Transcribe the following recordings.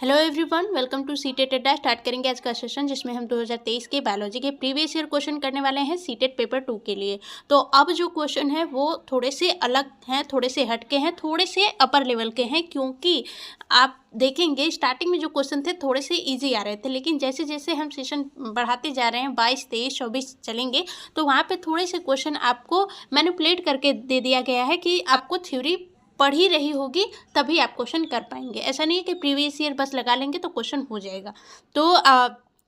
Hello everyone, welcome to CTET Adda. Start करेंगे आज का सेशन जिसमें हम 2023 के बायोलॉजी के प्रीवियस ईयर क्वेश्चन करने वाले हैं सीटेट पेपर 2 के लिए। तो अब जो क्वेश्चन है वो थोड़े से अलग हैं, थोड़े से हटके हैं, थोड़े से अपर लेवल के हैं, क्योंकि आप देखेंगे स्टार्टिंग में जो क्वेश्चन थे थोड़े से ईजी आ रहे थे, लेकिन जैसे जैसे हम सेशन बढ़ाते जा रहे हैं 22, 23, 24 चलेंगे तो वहाँ पे थोड़े से क्वेश्चन आपको मैनिपुलेट करके दे दिया गया है कि आपको थ्योरी पढ़ ही रही होगी तभी आप क्वेश्चन कर पाएंगे। ऐसा नहीं है कि प्रीवियस ईयर बस लगा लेंगे तो क्वेश्चन हो जाएगा। तो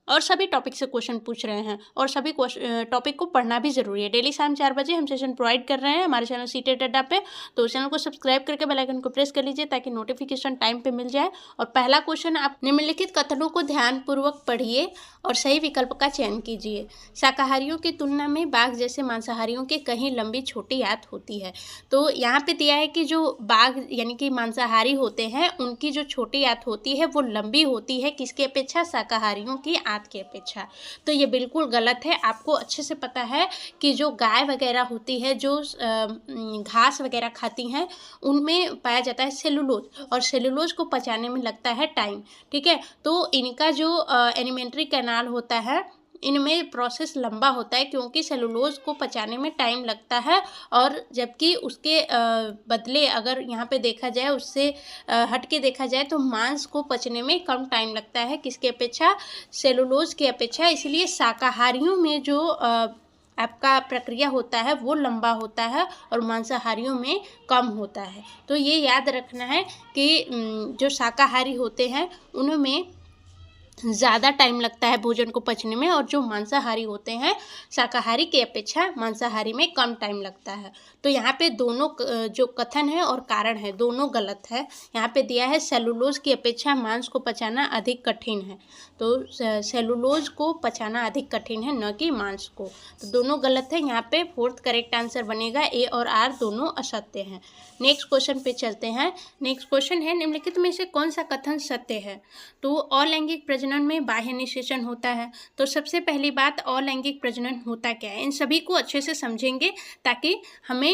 और सभी टॉपिक से क्वेश्चन पूछ रहे हैं और सभी टॉपिक को पढ़ना भी ज़रूरी है। डेली शाम 4 बजे हम सेशन प्रोवाइड कर रहे हैं हमारे चैनल सीटेट अड्डा पे, तो उस चैनल को सब्सक्राइब करके बेल आइकन को प्रेस कर लीजिए ताकि नोटिफिकेशन टाइम पे मिल जाए। और पहला क्वेश्चन, आप निम्नलिखित कथनों को ध्यानपूर्वक पढ़िए और सही विकल्प का चयन कीजिए। शाकाहारियों की तुलना में बाघ जैसे मांसाहारियों के कहीं लंबी छोटी आंत होती है। तो यहाँ पे दिया है कि जो बाघ यानी कि मांसाहारी होते हैं उनकी जो छोटी आंत होती है वो लंबी होती है, किसके अपेक्षा? शाकाहारियों की आंत की अपेक्षा। तो ये बिल्कुल गलत है। आपको अच्छे से पता है कि जो गाय वगैरह होती है जो घास वगैरह खाती हैं उनमें पाया जाता है सेलुलोज, और सेलुलोज को पचाने में लगता है टाइम। ठीक है, तो इनका जो एलिमेंट्री कैनाल होता है इनमें प्रोसेस लंबा होता है क्योंकि सेलुलोज को पचाने में टाइम लगता है, और जबकि उसके बदले अगर यहाँ पे देखा जाए उससे हट के देखा जाए तो मांस को पचने में कम टाइम लगता है, किसके अपेक्षा? सेलुलोज की अपेक्षा। इसलिए शाकाहारियों में जो आपका प्रक्रिया होता है वो लंबा होता है और मांसाहारियों में कम होता है। तो ये याद रखना है कि जो शाकाहारी होते हैं उनमें ज़्यादा टाइम लगता है भोजन को पचने में, और जो मांसाहारी होते हैं शाकाहारी की अपेक्षा मांसाहारी में कम टाइम लगता है। तो यहाँ पे दोनों जो कथन है और कारण है दोनों गलत है। यहाँ पे दिया है सेलुलोज की अपेक्षा मांस को पचाना अधिक कठिन है, तो सेलुलोज को पचाना अधिक कठिन है, न कि मांस को। तो दोनों गलत है। यहाँ पे फोर्थ करेक्ट आंसर बनेगा ए और आर दोनों असत्य हैं। नेक्स्ट क्वेश्चन पे चलते हैं। नेक्स्ट क्वेश्चन है, निम्नलिखित में से कौन सा कथन सत्य है? तो अलैंगिक प्रजनन में बाह्य निषेचन होता है। तो सबसे पहली बात, अलैंगिक प्रजनन होता क्या है, इन सभी को अच्छे से समझेंगे ताकि हमें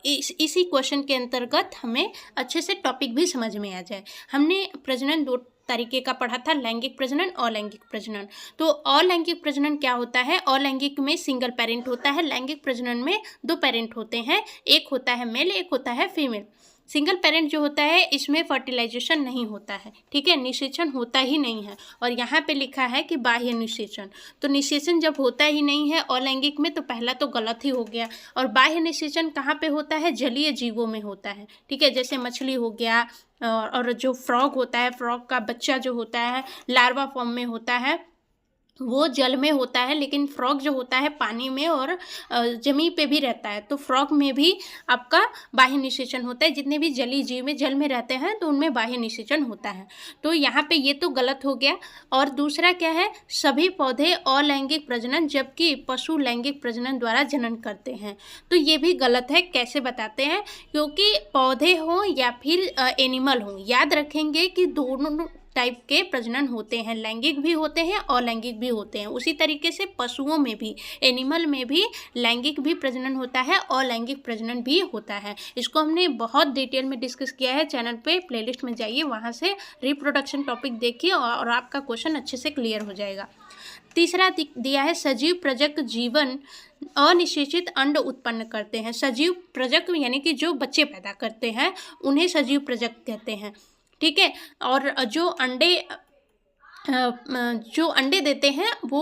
इसी क्वेश्चन के अंतर्गत हमें अच्छे से टॉपिक भी समझ में आ जाए। हमने प्रजनन दो तरीके का पढ़ा था, लैंगिक प्रजनन, अलैंगिक प्रजनन। तो अलैंगिक प्रजनन क्या होता है? अलैंगिक में सिंगल पेरेंट होता है, लैंगिक प्रजनन में 2 पेरेंट होते हैं, एक होता है मेल, एक होता है फीमेल। सिंगल पेरेंट जो होता है इसमें फर्टिलाइजेशन नहीं होता है, ठीक है, निषेचन होता ही नहीं है। और यहाँ पे लिखा है कि बाह्य निषेचन, तो निषेचन जब होता ही नहीं है अलैंगिक में तो पहला तो गलत ही हो गया। और बाह्य निषेचन कहाँ पे होता है? जलीय जीवों में होता है, ठीक है, जैसे मछली हो गया, और जो फ्रॉग होता है, फ्रॉग का बच्चा जो होता है लार्वा फॉर्म में होता है, वो जल में होता है, लेकिन फ्रॉग जो होता है पानी में और जमीन पे भी रहता है। तो फ्रॉग में भी आपका बाह्य निषेचन होता है। जितने भी जलीय जीव में जल में रहते हैं तो उनमें बाह्य निषेचन होता है। तो यहाँ पे ये तो गलत हो गया। और दूसरा क्या है? सभी पौधे अलैंगिक प्रजनन जबकि पशु लैंगिक प्रजनन द्वारा जनन करते हैं। तो ये भी गलत है। कैसे बताते हैं? क्योंकि पौधे हों या फिर एनिमल हों, याद रखेंगे कि दोनों टाइप के प्रजनन होते हैं, लैंगिक भी होते हैं अलैंगिक भी होते हैं। उसी तरीके से पशुओं में भी, एनिमल में भी लैंगिक भी प्रजनन होता है, अलैंगिक प्रजनन भी होता है। इसको हमने बहुत डिटेल में डिस्कस किया है चैनल पे, प्लेलिस्ट में जाइए, वहाँ से रिप्रोडक्शन टॉपिक देखिए और आपका क्वेश्चन अच्छे से क्लियर हो जाएगा। तीसरा दिया है, सजीव प्रजक जीवन अनिषेचित अंड उत्पन्न करते हैं। सजीव प्रजक यानी कि जो बच्चे पैदा करते हैं उन्हें सजीव प्रजक कहते हैं, ठीक है। और जो अंडे देते हैं वो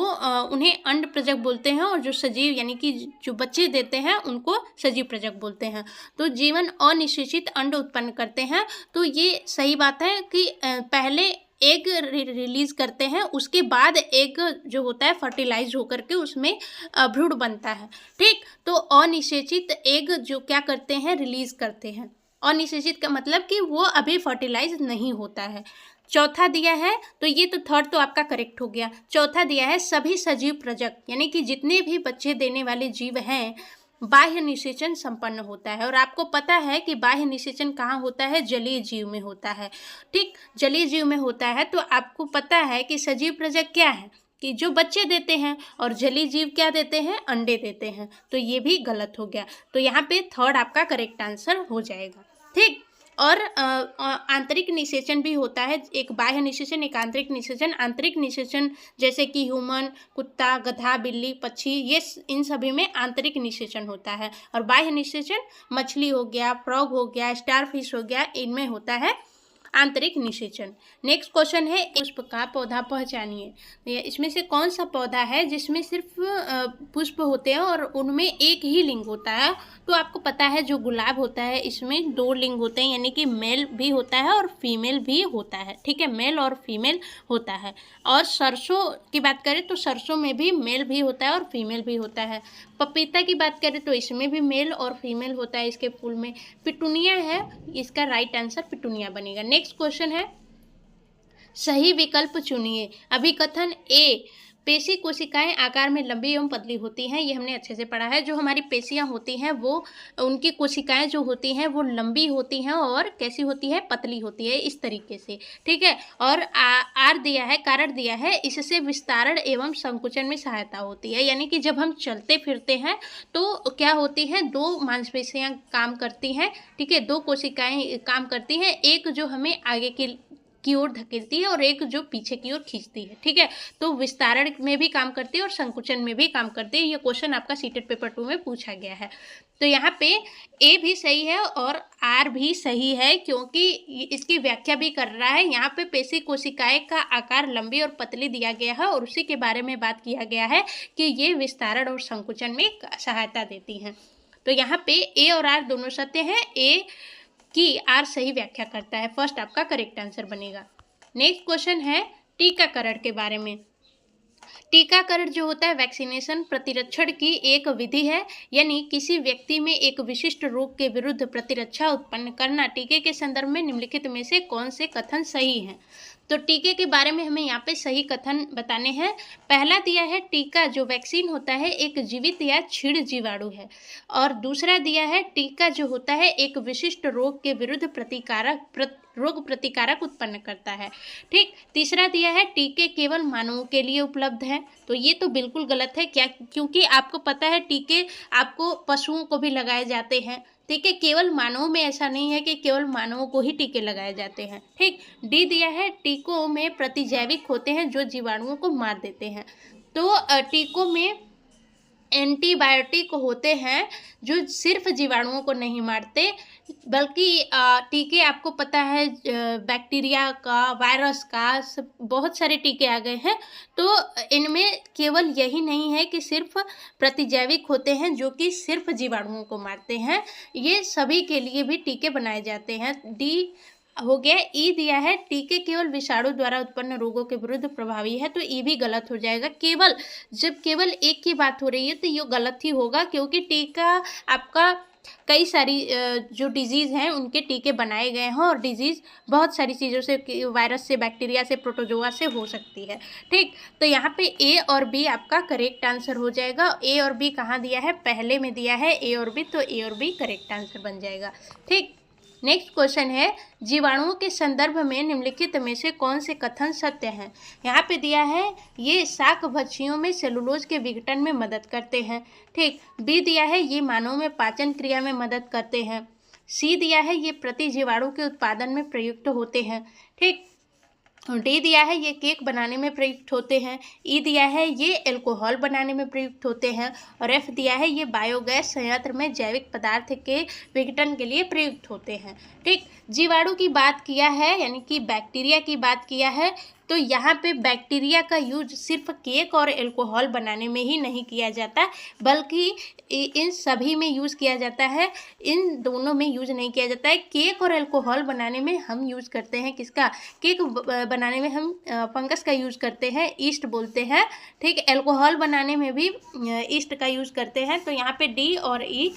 उन्हें अंड प्रजक बोलते हैं, और जो सजीव यानी कि जो बच्चे देते हैं उनको सजीव प्रजक बोलते हैं। तो जीवन अनिषेचित अंड उत्पन्न करते हैं, तो ये सही बात है कि पहले एग रिलीज करते हैं, उसके बाद एग जो होता है फर्टिलाइज होकर के उसमें भ्रूण बनता है, ठीक। तो अनिषेचित एग जो क्या करते हैं? रिलीज करते हैं। अनिषेचित का मतलब कि वो अभी फर्टिलाइज नहीं होता है। चौथा दिया है, तो ये तो थर्ड तो आपका करेक्ट हो गया। चौथा दिया है, सभी सजीव प्रजक यानी कि जितने भी बच्चे देने वाले जीव हैं बाह्य निषेचन संपन्न होता है। और आपको पता है कि बाह्य निषेचन कहाँ होता है? जलीय जीव में होता है, ठीक, जलीय जीव में होता है। तो आपको पता है कि सजीव प्रजक क्या है? कि जो बच्चे देते हैं, और जलीय जीव क्या देते हैं? अंडे देते हैं। तो ये भी गलत हो गया। तो यहाँ पे थर्ड आपका करेक्ट आंसर हो जाएगा, ठीक। और आंतरिक निषेचन भी होता है, एक बाह्य निषेचन, एक आंतरिक निषेचन। आंतरिक निषेचन जैसे कि ह्यूमन, कुत्ता, गधा, बिल्ली, पक्षी, ये इन सभी में आंतरिक निषेचन होता है। और बाह्य निषेचन मछली हो गया, फ्रॉग हो गया, स्टारफिश हो गया, इनमें होता है आंतरिक निषेचन। नेक्स्ट क्वेश्चन है, पुष्प का पौधा पहचानिए। इसमें से कौन सा पौधा है जिसमें सिर्फ पुष्प होते हैं और उनमें एक ही लिंग होता है? तो आपको पता है जो गुलाब होता है इसमें 2 लिंग होते हैं, यानी कि मेल भी होता है और फीमेल भी होता है। ठीक है, मेल और फीमेल होता है। और सरसों की बात करें तो सरसों में भी मेल भी होता है और फीमेल भी होता है। पपीता की बात करें तो इसमें भी मेल और फीमेल होता है इसके फूल में। पिटूनिया है, इसका राइट आंसर पिटूनिया बनेगा। नेक्स्ट क्वेश्चन है, सही विकल्प चुनिए। अभिकथन ए, पेशी कोशिकाएं आकार में लंबी एवं पतली होती हैं। ये हमने अच्छे से पढ़ा है। जो हमारी पेशियां होती हैं वो, उनकी कोशिकाएं जो होती हैं वो लंबी होती हैं और कैसी होती है, पतली होती है, इस तरीके से। ठीक है, और आर दिया है, कारण दिया है, इससे विस्तारण एवं संकुचन में सहायता होती है। यानी कि जब हम चलते फिरते हैं तो क्या होती है, 2 मांसपेशियां काम करती हैं। ठीक है, 2 कोशिकाएं काम करती हैं, एक जो हमें आगे की ओर धकेलती है और एक जो पीछे की ओर खींचती है। ठीक है, तो विस्तारण में भी काम करती है और संकुचन में भी काम करती है। ये क्वेश्चन आपका सीटेट पेपर 2 में पूछा गया है। तो यहाँ पे ए भी सही है और आर भी सही है, क्योंकि इसकी व्याख्या भी कर रहा है। यहाँ पे पेशी कोशिकाएं का आकार लंबी और पतली दिया गया है और उसी के बारे में बात किया गया है कि ये विस्तारण और संकुचन में सहायता देती हैं। तो यहाँ पे ए और आर दोनों सत्य हैं, ए की आर सही व्याख्या करता है। फर्स्ट आपका करेक्ट आंसर बनेगा। नेक्स्ट क्वेश्चन है टीकाकरण के बारे में। टीकाकरण जो होता है वैक्सीनेशन प्रतिरक्षण की एक विधि है, यानी किसी व्यक्ति में एक विशिष्ट रोग के विरुद्ध प्रतिरक्षा उत्पन्न करना। टीके के संदर्भ में निम्नलिखित में से कौन से कथन सही हैं? तो टीके के बारे में हमें यहाँ पे सही कथन बताने हैं। पहला दिया है, टीका जो वैक्सीन होता है एक जीवित या क्षीण जीवाणु है। और दूसरा दिया है, टीका जो होता है एक विशिष्ट रोग के विरुद्ध रोग प्रतिकारक उत्पन्न करता है। ठीक, तीसरा दिया है, टीके केवल मानवों के लिए उपलब्ध हैं। तो ये तो बिल्कुल गलत है, क्या, क्योंकि आपको पता है टीके आपको पशुओं को भी लगाए जाते हैं। ठीक है, केवल मानवों में ऐसा नहीं है कि केवल मानवों को ही टीके लगाए जाते हैं। ठीक, डी दिया है, टीकों में प्रतिजैविक होते हैं जो जीवाणुओं को मार देते हैं। तो टीकों में एंटीबायोटिक होते हैं जो सिर्फ जीवाणुओं को नहीं मारते, बल्कि टीके आपको पता है बैक्टीरिया का, वायरस का, बहुत सारे टीके आ गए हैं। तो इनमें केवल यही नहीं है कि सिर्फ प्रतिजैविक होते हैं जो कि सिर्फ जीवाणुओं को मारते हैं, ये सभी के लिए भी टीके बनाए जाते हैं। डी हो गया। ई दिया है, टीके केवल विषाणु द्वारा उत्पन्न रोगों के विरुद्ध प्रभावी है। तो ई भी गलत हो जाएगा। जब केवल एक की बात हो रही है तो ये गलत ही होगा, क्योंकि टीका आपका कई सारी जो डिजीज़ हैं उनके टीके बनाए गए हैं और डिजीज़ बहुत सारी चीज़ों से, वायरस से, बैक्टीरिया से, प्रोटोजोआ से हो सकती है। ठीक, तो यहाँ पे ए और बी आपका करेक्ट आंसर हो जाएगा। ए और बी कहाँ दिया है, पहले में दिया है ए और बी, तो ए और बी करेक्ट आंसर बन जाएगा। ठीक, नेक्स्ट क्वेश्चन है, जीवाणुओं के संदर्भ में निम्नलिखित में से कौन से कथन सत्य हैं? यहाँ पे दिया है, ये शाक भक्षियों में सेलुलोज के विघटन में मदद करते हैं। ठीक, बी दिया है, ये मानव में पाचन क्रिया में मदद करते हैं। सी दिया है, ये प्रतिजीवाणु के उत्पादन में प्रयुक्त होते हैं। ठीक, डी दिया है, ये केक बनाने में प्रयुक्त होते हैं। ई दिया है, ये एल्कोहल बनाने में प्रयुक्त होते हैं। और एफ दिया है, ये बायोगैस संयंत्र में जैविक पदार्थ के विघटन के लिए प्रयुक्त होते हैं। ठीक, जीवाणु की बात किया है, यानी कि बैक्टीरिया की बात किया है, तो यहाँ पे बैक्टीरिया का यूज सिर्फ केक और एल्कोहल बनाने में ही नहीं किया जाता, बल्कि इन सभी में यूज़ किया जाता है। इन दोनों में यूज नहीं किया जाता है। केक और एल्कोहल बनाने में हम यूज़ करते हैं किसका, केक बनाने में हम फंगस का यूज़ करते हैं, ईस्ट बोलते हैं। ठीक, एल्कोहल बनाने में भी ईस्ट का यूज़ करते हैं। तो यहाँ पे डी और ई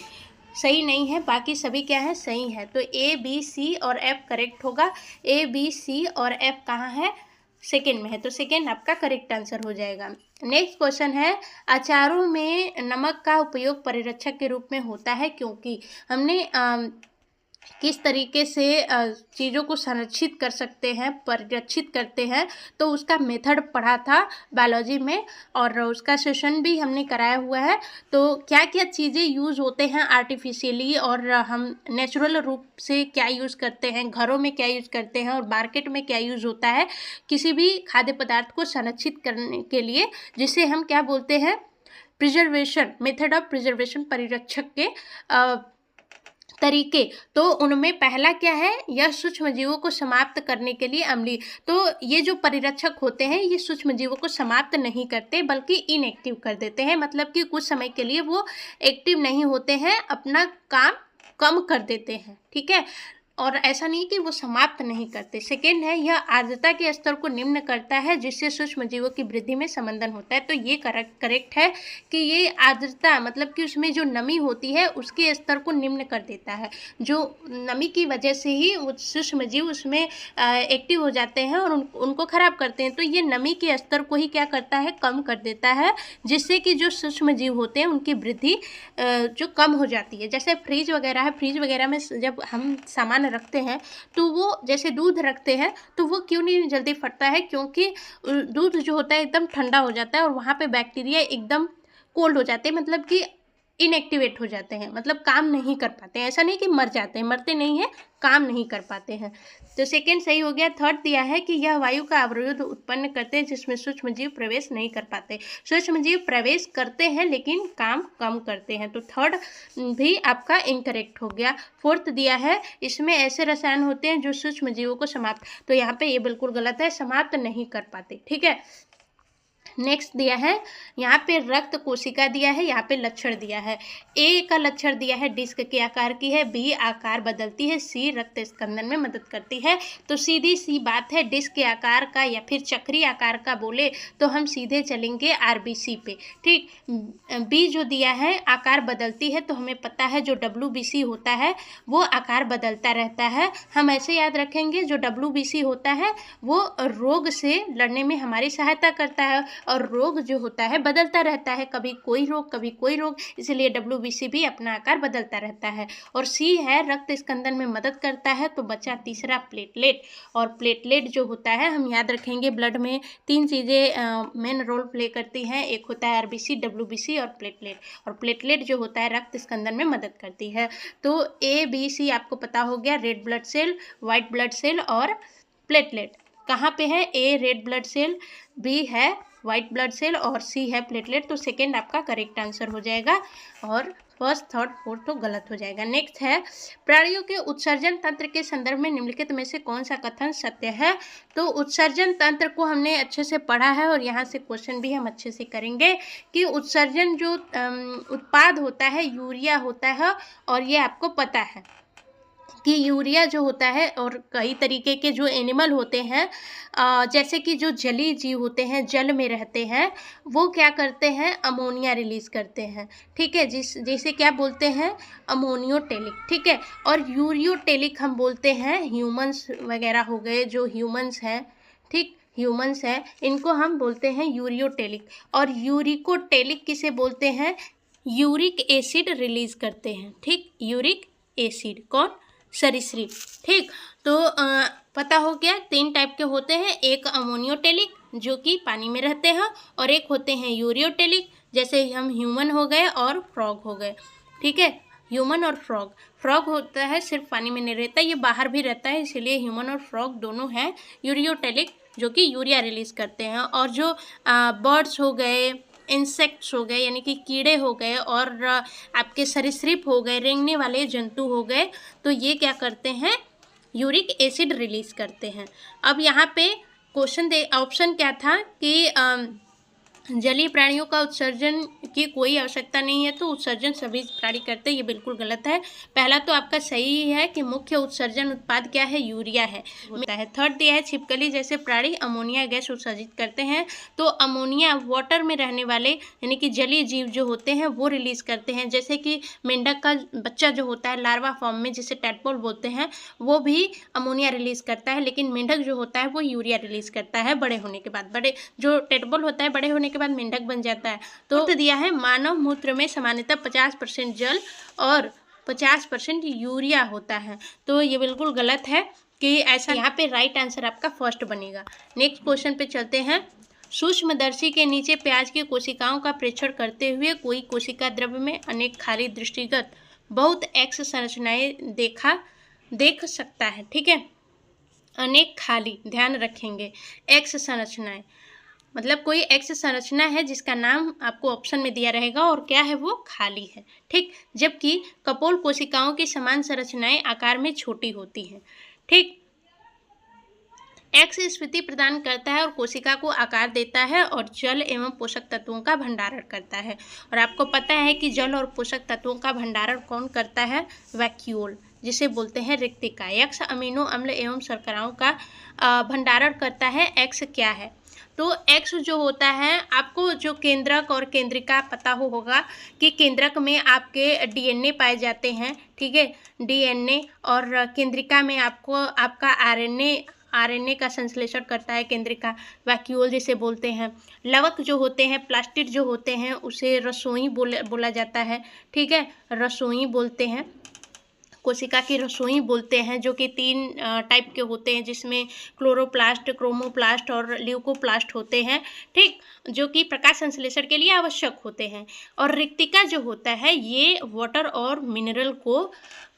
सही नहीं है, बाकी सभी क्या है, सही है। तो ए, बी, सी और एफ करेक्ट होगा। ए, बी, सी और एफ कहाँ है, सेकेंड में है, तो सेकेंड आपका करेक्ट आंसर हो जाएगा। नेक्स्ट क्वेश्चन है, अचारों में नमक का उपयोग परिरक्षक के रूप में होता है क्योंकि हमने किस तरीके से चीज़ों को संरक्षित कर सकते हैं, परिरक्षित करते हैं, तो उसका मेथड पढ़ा था बायोलॉजी में और उसका सेशन भी हमने कराया हुआ है। तो क्या क्या चीज़ें यूज़ होते हैं आर्टिफिशियली और हम नेचुरल रूप से क्या यूज़ करते हैं, घरों में क्या यूज़ करते हैं और मार्केट में क्या यूज़ होता है किसी भी खाद्य पदार्थ को संरक्षित करने के लिए, जिसे हम क्या बोलते हैं, प्रिजर्वेशन, मेथड ऑफ प्रिजर्वेशन, परिरक्षक के तरीके। तो उनमें पहला क्या है, यह सूक्ष्म जीवों को समाप्त करने के लिए अम्लीय। तो ये जो परिरक्षक होते हैं ये सूक्ष्म जीवों को समाप्त नहीं करते बल्कि इनएक्टिव कर देते हैं, मतलब कि कुछ समय के लिए वो एक्टिव नहीं होते हैं, अपना काम कम कर देते हैं, ठीक है। और ऐसा नहीं कि वो समाप्त नहीं करते। सेकेंड है, यह आर्द्रता के स्तर को निम्न करता है जिससे सूक्ष्म जीवों की वृद्धि में संबंधन होता है। तो ये करेक्ट है कि ये आर्द्रता मतलब कि उसमें जो नमी होती है उसके स्तर को निम्न कर देता है। जो नमी की वजह से ही सूक्ष्म जीव उसमें एक्टिव हो जाते हैं और उनको खराब करते हैं। तो ये नमी के स्तर को ही क्या करता है, कम कर देता है, जिससे कि जो सूक्ष्म जीव होते हैं उनकी वृद्धि जो कम हो जाती है। जैसे फ्रिज वगैरह है, फ्रिज वगैरह में जब हम सामान रखते हैं तो वो जैसे दूध रखते हैं तो वो क्यों नहीं जल्दी फटता है, क्योंकि दूध जो होता है एकदम ठंडा हो जाता है और वहाँ पे बैक्टीरिया एकदम कोल्ड हो जाते हैं, मतलब कि इनएक्टिवेट हो जाते हैं, मतलब काम नहीं कर पाते हैं। ऐसा नहीं कि मर जाते हैं, मरते नहीं हैं, काम नहीं कर पाते हैं। तो सेकेंड सही हो गया। थर्ड दिया है कि यह वायु का अवरोध उत्पन्न करते हैं जिसमें सूक्ष्म जीव प्रवेश नहीं कर पाते। सूक्ष्म जीव प्रवेश करते हैं लेकिन काम कम करते हैं, तो थर्ड भी आपका इनकरेक्ट हो गया। फोर्थ दिया है, इसमें ऐसे रसायन होते हैं जो सूक्ष्म जीवों को समाप्त, तो यहाँ पे ये बिल्कुल गलत है, समाप्त नहीं कर पाते, ठीक है। नेक्स्ट दिया है, यहाँ पे रक्त कोशिका दिया है, यहाँ पे लक्षण दिया है। ए का लक्षण दिया है डिस्क के आकार की है, बी आकार बदलती है, सी रक्त स्कंदन में मदद करती है। तो सीधी सी बात है, डिस्क के आकार का या फिर चक्री आकार का बोले तो हम सीधे चलेंगे आरबीसी पे, ठीक। बी जो दिया है आकार बदलती है, तो हमें पता है जो डब्ल्यूबीसी होता है वो आकार बदलता रहता है। हम ऐसे याद रखेंगे, जो डब्ल्यूबीसी होता है वो रोग से लड़ने में हमारी सहायता करता है और रोग जो होता है बदलता रहता है, कभी कोई रोग कभी कोई रोग, इसलिए डब्ल्यूबीसी भी अपना आकार बदलता रहता है। और सी है रक्त स्कंदन में मदद करता है, तो बचा तीसरा प्लेटलेट। और प्लेटलेट जो होता है हम याद रखेंगे, ब्लड में तीन चीज़ें मेन रोल प्ले करती हैं, एक होता है आरबीसी, डब्ल्यूबीसी और प्लेटलेट। और प्लेटलेट जो होता है रक्त स्कंदन में मदद करती है। तो ए बी सी आपको पता हो गया, red blood cell, white blood cell और प्लेटलेट। कहाँ पे है, A red blood cell, B है वाइट ब्लड सेल और सी है प्लेटलेट। तो सेकेंड आपका करेक्ट आंसर हो जाएगा और फर्स्ट थर्ड फोर्थ तो गलत हो जाएगा। नेक्स्ट है, प्राणियों के उत्सर्जन तंत्र के संदर्भ में निम्नलिखित में से कौन सा कथन सत्य है। तो उत्सर्जन तंत्र को हमने अच्छे से पढ़ा है और यहाँ से क्वेश्चन भी हम अच्छे से करेंगे कि उत्सर्जन जो उत्पाद होता है यूरिया होता है, और ये आपको पता है कि यूरिया जो होता है, और कई तरीके के जो एनिमल होते हैं जैसे कि जो जलीय जीव होते हैं, जल में रहते हैं, वो क्या करते हैं, अमोनिया रिलीज करते हैं, ठीक है। जैसे क्या बोलते हैं, अमोनियोटेलिक, ठीक है। और यूरियोटेलिक हम बोलते हैं ह्यूमंस वगैरह हो गए, जो ह्यूमंस हैं, ठीक, ह्यूमंस हैं, इनको हम बोलते हैं यूरियोटेलिक। और यूरिकोटेलिक किसे बोलते हैं, यूरिक एसिड रिलीज करते हैं, ठीक, यूरिक एसिड, कौन, सरीसृप, ठीक। तो पता हो गया, तीन टाइप के होते हैं, एक अमोनियोटेलिक जो कि पानी में रहते हैं, और एक होते हैं यूरियोटेलिक, जैसे हम ह्यूमन हो गए और फ्रॉग हो गए, ठीक है। ह्यूमन और फ्रॉग, फ्रॉग होता है सिर्फ पानी में नहीं रहता, ये बाहर भी रहता है, इसीलिए ह्यूमन और फ्रॉग दोनों हैं यूरियोटेलिक, जो कि यूरिया रिलीज करते हैं। और जो बर्ड्स हो गए, इंसेक्ट्स हो गए यानी कि कीड़े हो गए, और आपके सरीसृप हो गए, रेंगने वाले जंतु हो गए, तो ये क्या करते हैं, यूरिक एसिड रिलीज करते हैं। अब यहाँ पे क्वेश्चन ऑप्शन क्या था कि जलीय प्राणियों का उत्सर्जन की कोई आवश्यकता नहीं है, तो उत्सर्जन सभी प्राणी करते हैं, ये बिल्कुल गलत है। पहला तो आपका सही है कि मुख्य उत्सर्जन उत्पाद क्या है, यूरिया है, होता है। थर्ड दिया है, छिपकली जैसे प्राणी अमोनिया गैस उत्सर्जित करते हैं, तो अमोनिया वाटर में रहने वाले यानी कि जलीय जीव जो होते हैं वो रिलीज करते हैं, जैसे कि मेंढक का बच्चा जो होता है लार्वा फॉर्म में, जिसे टैडपोल बोलते हैं, वो भी अमोनिया रिलीज करता है, लेकिन मेंढक जो होता है वो यूरिया रिलीज करता है बड़े होने के बाद। बड़े जो टैडपोल होता है बड़े होने के बाद मेंढक बन जाता है। तो दिया है, मानव मूत्र में सामान्यतः 50% जल और 50% यूरिया होता है। तो ये बिल्कुल गलत है कि ऐसा, यहाँ पे राइट आंसर आपका फर्स्ट बनेगा। नेक्स्ट क्वेश्चन पे चलते हैं। सूक्ष्मदर्शी के नीचे प्याज की कोशिकाओं का परीक्षण करते हुए कोई कोशिका द्रव्य में अनेक खाली दृष्टिगत बहुत एक्स संरचनाएं देख सकता है। ठीक है, अनेक खाली, ध्यान रखेंगे, एक्स संरचनाएं मतलब कोई एक्स संरचना है जिसका नाम आपको ऑप्शन में दिया रहेगा और क्या है वो खाली है। ठीक, जबकि कपोल कोशिकाओं की समान संरचनाएं आकार में छोटी होती हैं। ठीक, एक्स स्फीति प्रदान करता है और कोशिका को आकार देता है और जल एवं पोषक तत्वों का भंडारण करता है। और आपको पता है कि जल और पोषक तत्वों का भंडारण कौन करता है? वैक्यूल, जिसे बोलते हैं रिक्तिका। एक्स अमीनो अम्ल एवं शर्कराओं का भंडारण करता है। एक्स क्या है? तो एक्स जो होता है, आपको जो केंद्रक और केंद्रिका पता होगा कि केंद्रक में आपके डीएनए पाए जाते हैं। ठीक है, डीएनए, और केंद्रिका में आपको आपका आरएनए का संश्लेषण करता है केंद्रिका, वैक्यूल जिसे बोलते हैं। लवक जो होते हैं, प्लास्टिड जो होते हैं, उसे रसोई बोला जाता है। ठीक है, रसोई बोलते हैं, कोशिका की रसोई बोलते हैं, जो कि 3 टाइप के होते हैं, जिसमें क्लोरोप्लास्ट, क्रोमोप्लास्ट और ल्यूकोप्लास्ट होते हैं। ठीक, जो कि प्रकाश संश्लेषण के लिए आवश्यक होते हैं। और रिक्तिका जो होता है, ये वाटर और मिनरल को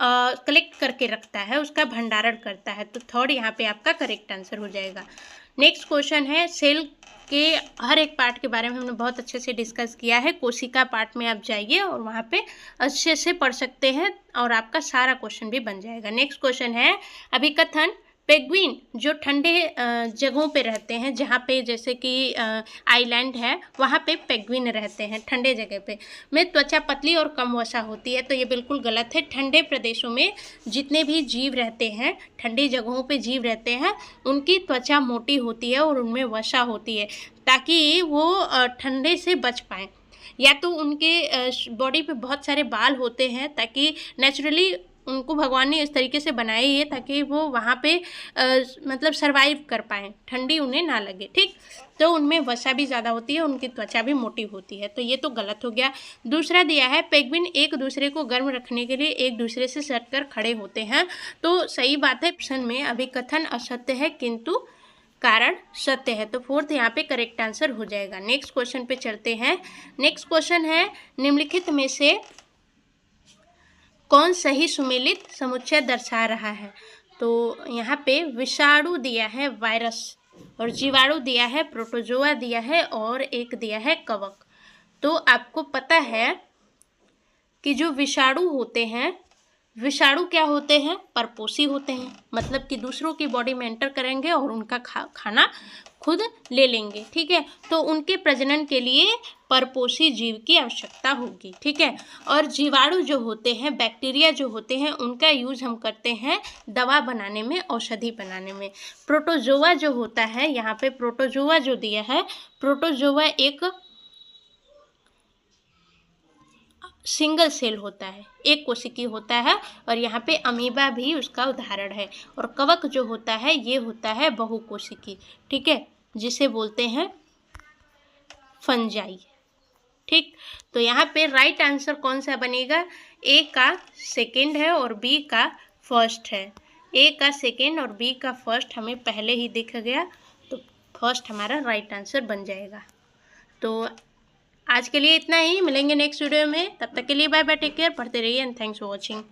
कलेक्ट करके रखता है, उसका भंडारण करता है। तो थर्ड यहाँ पे आपका करेक्ट आंसर हो जाएगा। नेक्स्ट क्वेश्चन है, सेल के हर एक पार्ट के बारे में हमने बहुत अच्छे से डिस्कस किया है। कोशिका पार्ट में आप जाइए और वहाँ पे अच्छे से पढ़ सकते हैं और आपका सारा क्वेश्चन भी बन जाएगा। नेक्स्ट क्वेश्चन है, अभिकथन पेंगुइन जो ठंडे जगहों पे रहते हैं, जहाँ पे जैसे कि आइलैंड है, वहाँ पे पेंगुइन रहते हैं ठंडे जगह पे, में त्वचा पतली और कम वसा होती है। तो ये बिल्कुल गलत है। ठंडे प्रदेशों में जितने भी जीव रहते हैं, ठंडी जगहों पे जीव रहते हैं, उनकी त्वचा मोटी होती है और उनमें वसा होती है, ताकि वो ठंडे से बच पाएँ। या तो उनके बॉडी पे बहुत सारे बाल होते हैं, ताकि नेचुरली उनको भगवान ने इस तरीके से बनाया ही है ताकि वो वहाँ पे मतलब सरवाइव कर पाएँ, ठंडी उन्हें ना लगे। ठीक, तो उनमें वसा भी ज़्यादा होती है, उनकी त्वचा भी मोटी होती है। तो ये तो गलत हो गया। दूसरा दिया है, पेंगुइन एक दूसरे को गर्म रखने के लिए एक दूसरे से सटकर खड़े होते हैं। तो सही बात है, ऑप्शन में अभिकथन असत्य है किंतु कारण सत्य है। तो फोर्थ यहाँ पे करेक्ट आंसर हो जाएगा। नेक्स्ट क्वेश्चन पे चलते हैं। नेक्स्ट क्वेश्चन है, निम्नलिखित में से कौन सही सुमेलित समुच्चय दर्शा रहा है? तो यहाँ पे विषाणु दिया है वायरस, और जीवाणु दिया है प्रोटोजोआ दिया है, और एक दिया है कवक। तो आपको पता है कि जो विषाणु होते हैं, विषाणु क्या होते हैं? परपोषी होते हैं, मतलब कि दूसरों की बॉडी में एंटर करेंगे और उनका खाना खुद ले लेंगे। ठीक है, तो उनके प्रजनन के लिए परपोषी जीव की आवश्यकता होगी। ठीक है, और जीवाणु जो होते हैं, बैक्टीरिया जो होते हैं, उनका यूज हम करते हैं दवा बनाने में, औषधि बनाने में। प्रोटोजोआ जो होता है, यहाँ पे प्रोटोजोआ जो दिया है, प्रोटोजोआ एक सिंगल सेल होता है, एक कोशिकी होता है, और यहाँ पे अमीबा भी उसका उदाहरण है। और कवक जो होता है, ये होता है बहुकोशिकी। ठीक है, जिसे बोलते हैं फंजाई। ठीक, तो यहाँ पे राइट आंसर कौन सा बनेगा? ए का सेकेंड है और बी का फर्स्ट है। ए का सेकेंड और बी का फर्स्ट हमें पहले ही दिख गया, तो फर्स्ट हमारा राइट आंसर बन जाएगा। तो आज के लिए इतना ही, मिलेंगे नेक्स्ट वीडियो में। तब तक के लिए बाय बाय, टेक केयर, पढ़ते रहिए एंड थैंक्स फॉर वॉचिंग।